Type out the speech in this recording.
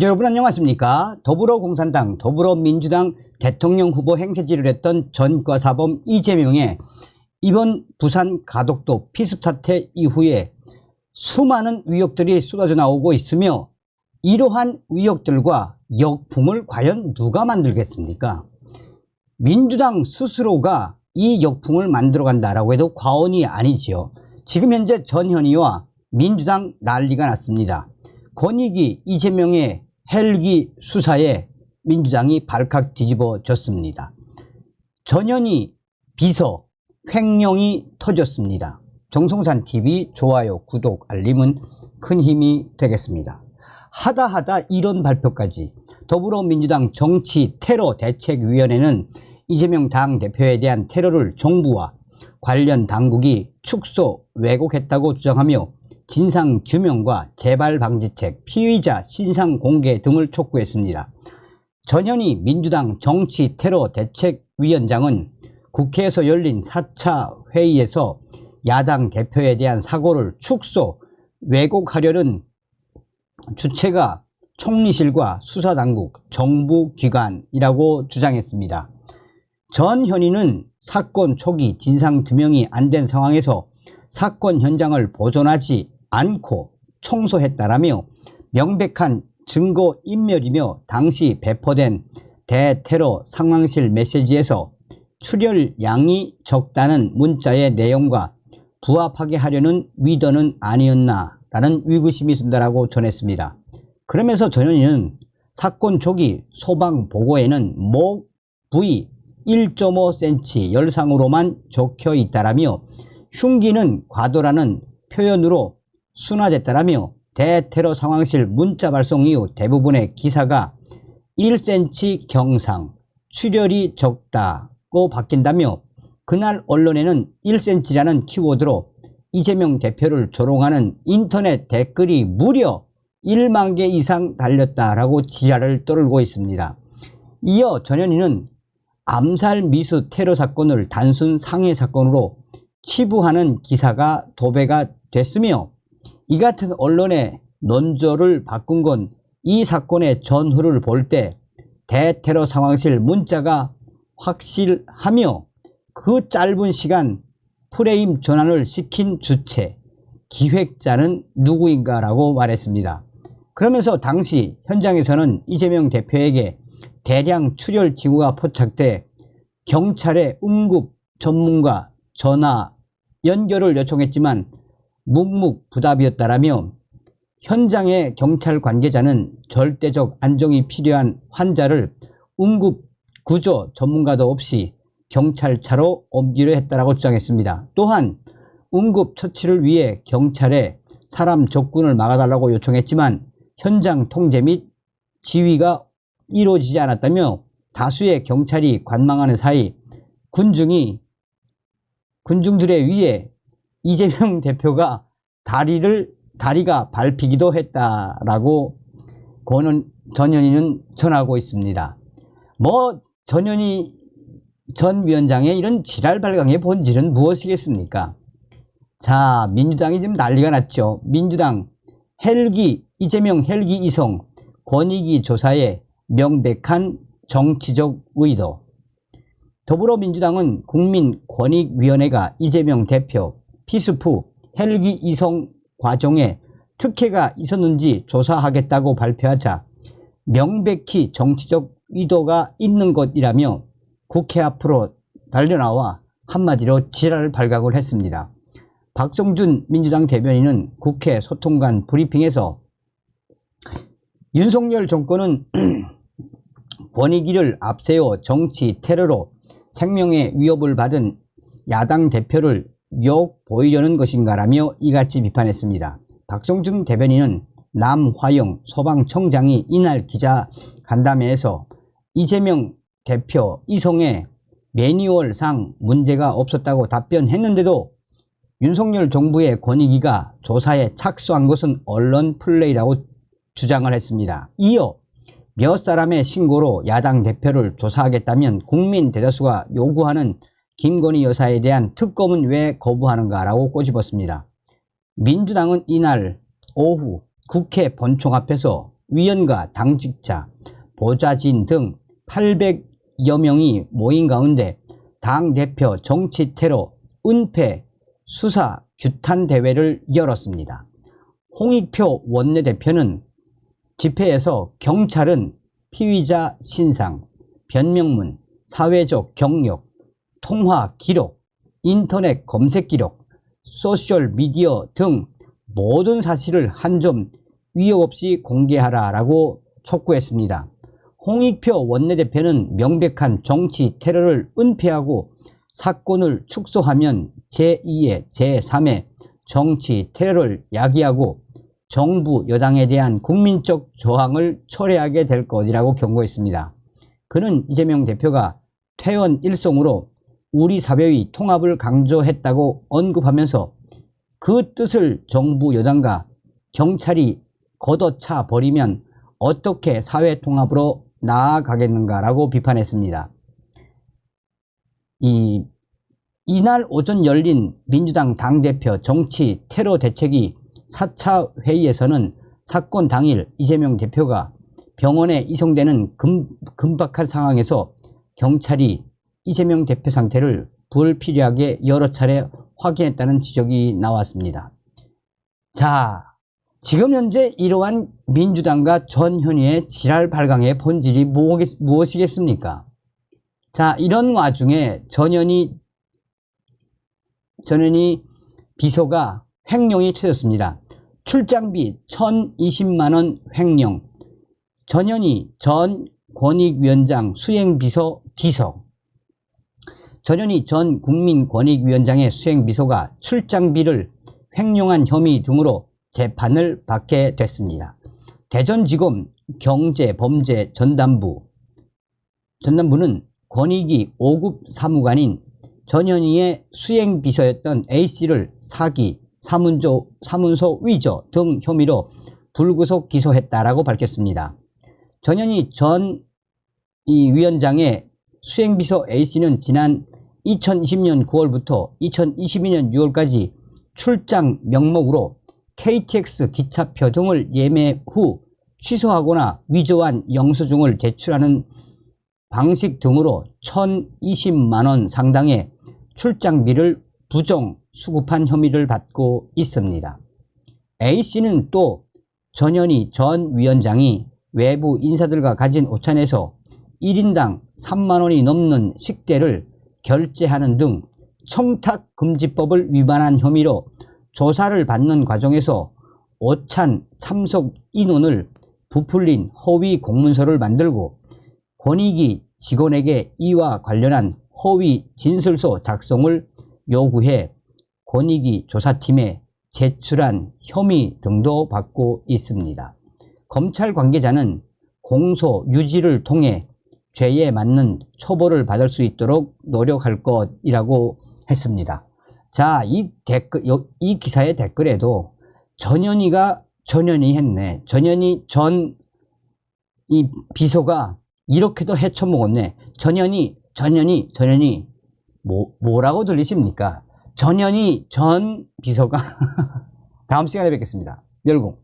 여러분 안녕하십니까? 더불어공산당, 더불어민주당 대통령 후보 행세지를 했던 전과사범 이재명의 이번 부산 가덕도 피습 사태 이후에 수많은 의혹들이 쏟아져 나오고 있으며, 이러한 의혹들과 역풍을 과연 누가 만들겠습니까? 민주당 스스로가 이 역풍을 만들어간다라고 해도 과언이 아니지요. 지금 현재 전현희와 민주당 난리가 났습니다. 권익위 이재명의 헬기 수사에 민주당이 발칵 뒤집어졌습니다. 전현희 비서 횡령이 터졌습니다. 정성산TV 좋아요, 구독, 알림은 큰 힘이 되겠습니다. 하다 이런 발표까지. 더불어민주당 정치 테러 대책위원회는 이재명 당대표에 대한 테러를 정부와 관련 당국이 축소, 왜곡했다고 주장하며 진상규명과 재발방지책, 피의자 신상 공개 등을 촉구했습니다. 전현희 민주당 정치 테러 대책위원장은 국회에서 열린 4차 회의에서 야당 대표에 대한 사고를 축소, 왜곡하려는 주체가 총리실과 수사당국, 정부기관이라고 주장했습니다. 전현희는 사건 초기 진상규명이 안 된 상황에서 사건 현장을 보존하지 않고 청소했다라며 명백한 증거인멸이며 당시 배포된 대테러 상황실 메시지에서 출혈량이 적다는 문자의 내용과 부합하게 하려는 의도는 아니었나라는 의구심이 든다라고 전했습니다. 그러면서 전현희는 사건 초기 소방 보고에는 목 부위 1.5cm 열상으로만 적혀 있다라며 흉기는 과도라는 표현으로 순화됐다라며 대테러 상황실 문자 발송 이후 대부분의 기사가 1cm 경상, 출혈이 적다고 바뀐다며 그날 언론에는 1cm라는 키워드로 이재명 대표를 조롱하는 인터넷 댓글이 무려 1만 개 이상 달렸다라고 지랄을 떨고 있습니다. 이어 전현희는 암살 미수 테러 사건을 단순 상해 사건으로 치부하는 기사가 도배가 됐으며, 이 같은 언론의 논조를 바꾼 건 이 사건의 전후를 볼 때 대테러 상황실 문자가 확실하며 그 짧은 시간 프레임 전환을 시킨 주체, 기획자는 누구인가 라고 말했습니다. 그러면서 당시 현장에서는 이재명 대표에게 대량 출혈 징후가 포착돼 경찰의 응급 전문가 전화 연결을 요청했지만 묵묵부답이었다라며 현장의 경찰 관계자는 절대적 안정이 필요한 환자를 응급 구조 전문가도 없이 경찰차로 옮기려 했다라고 주장했습니다. 또한 응급 처치를 위해 경찰에 사람 접근을 막아달라고 요청했지만 현장 통제 및 지휘가 이루어지지 않았다며 다수의 경찰이 관망하는 사이 군중들에 의해 이재명 대표가 다리가 밟히기도 했다라고 전현희는 전하고 있습니다. 전현희 전 위원장의 이런 지랄 발광의 본질은 무엇이겠습니까? 자, 민주당이 지금 난리가 났죠. 민주당 이재명 헬기 이송 권익위 조사에 명백한 정치적 의도. 더불어민주당은 국민권익위원회가 이재명 대표 피습 후 헬기 이송 과정에 특혜가 있었는지 조사하겠다고 발표하자 명백히 정치적 의도가 있는 것이라며 국회 앞으로 달려나와 한마디로 지랄 발각을 했습니다. 박성준 민주당 대변인은 국회 소통관 브리핑에서 윤석열 정권은 권익위를 앞세워 정치 테러로 생명의 위협을 받은 야당 대표를 욕 보이려는 것인가라며 이같이 비판했습니다. 박성준 대변인은 남화영 소방청장이 이날 기자간담회에서 이재명 대표 이송에 매뉴얼상 문제가 없었다고 답변했는데도 윤석열 정부의 권익위가 조사에 착수한 것은 언론 플레이라고 주장을 했습니다. 이어 몇 사람의 신고로 야당 대표를 조사하겠다면 국민 대다수가 요구하는 김건희 여사에 대한 특검은 왜 거부하는가라고 꼬집었습니다. 민주당은 이날 오후 국회 본청 앞에서 위원과 당직자, 보좌진 등 800여 명이 모인 가운데 당대표 정치 테러 은폐 수사 규탄 대회를 열었습니다. 홍익표 원내대표는 집회에서 경찰은 피의자 신상, 변명문, 사회적 경력, 통화 기록, 인터넷 검색 기록, 소셜미디어 등 모든 사실을 한 점 위협 없이 공개하라라고 촉구했습니다. 홍익표 원내대표는 명백한 정치 테러를 은폐하고 사건을 축소하면 제2의 제3의 정치 테러를 야기하고 정부 여당에 대한 국민적 저항을 초래하게 될 것이라고 경고했습니다. 그는 이재명 대표가 퇴원 일성으로 우리 사회의 통합을 강조했다고 언급하면서 그 뜻을 정부 여당과 경찰이 걷어차 버리면 어떻게 사회 통합으로 나아가겠는가라고 비판했습니다. 이날 오전 열린 민주당 당대표 정치 테러 대책위 4차 회의에서는 사건 당일 이재명 대표가 병원에 이송되는 긴박한 상황에서 경찰이 이재명 대표 상태를 불필요하게 여러 차례 확인했다는 지적이 나왔습니다. 자, 지금 현재 이러한 민주당과 전현희의 지랄 발광의 본질이 무엇이겠습니까? 자, 이런 와중에 전현희 비서가 횡령이 터졌습니다. 출장비 1,020만원 횡령, 전현희 전 권익위원장 수행비서 비서. 전현희 전 국민권익위원장의 수행비서가 출장비를 횡령한 혐의 등으로 재판을 받게 됐습니다. 대전지검 경제범죄전담부는 권익위 5급 사무관인 전현희의 수행비서였던 A씨를 사기, 사문서 위조 등 혐의로 불구속 기소했다라고 밝혔습니다. 전현희 전 위원장의 수행비서 A씨는 지난 2020년 9월부터 2022년 6월까지 출장 명목으로 KTX 기차표 등을 예매 후 취소하거나 위조한 영수증을 제출하는 방식 등으로 1,020만원 상당의 출장비를 부정 수급한 혐의를 받고 있습니다. A씨는 또 전현희 전 위원장이 외부 인사들과 가진 오찬에서 1인당 3만원이 넘는 식대를 결제하는 등 청탁금지법을 위반한 혐의로 조사를 받는 과정에서 오찬 참석 인원을 부풀린 허위 공문서를 만들고 권익위 직원에게 이와 관련한 허위 진술서 작성을 요구해 권익위 조사팀에 제출한 혐의 등도 받고 있습니다. 검찰 관계자는 공소 유지를 통해 죄에 맞는 처벌을 받을 수 있도록 노력할 것이라고 했습니다. 자, 이 기사의 댓글에도 전현희 했네. 전현희 전 이 비서가 이렇게도 헤쳐먹었네. 전현희 뭐라고 들리십니까? 전현희 전 비서가 다음 시간에 뵙겠습니다. 멸공.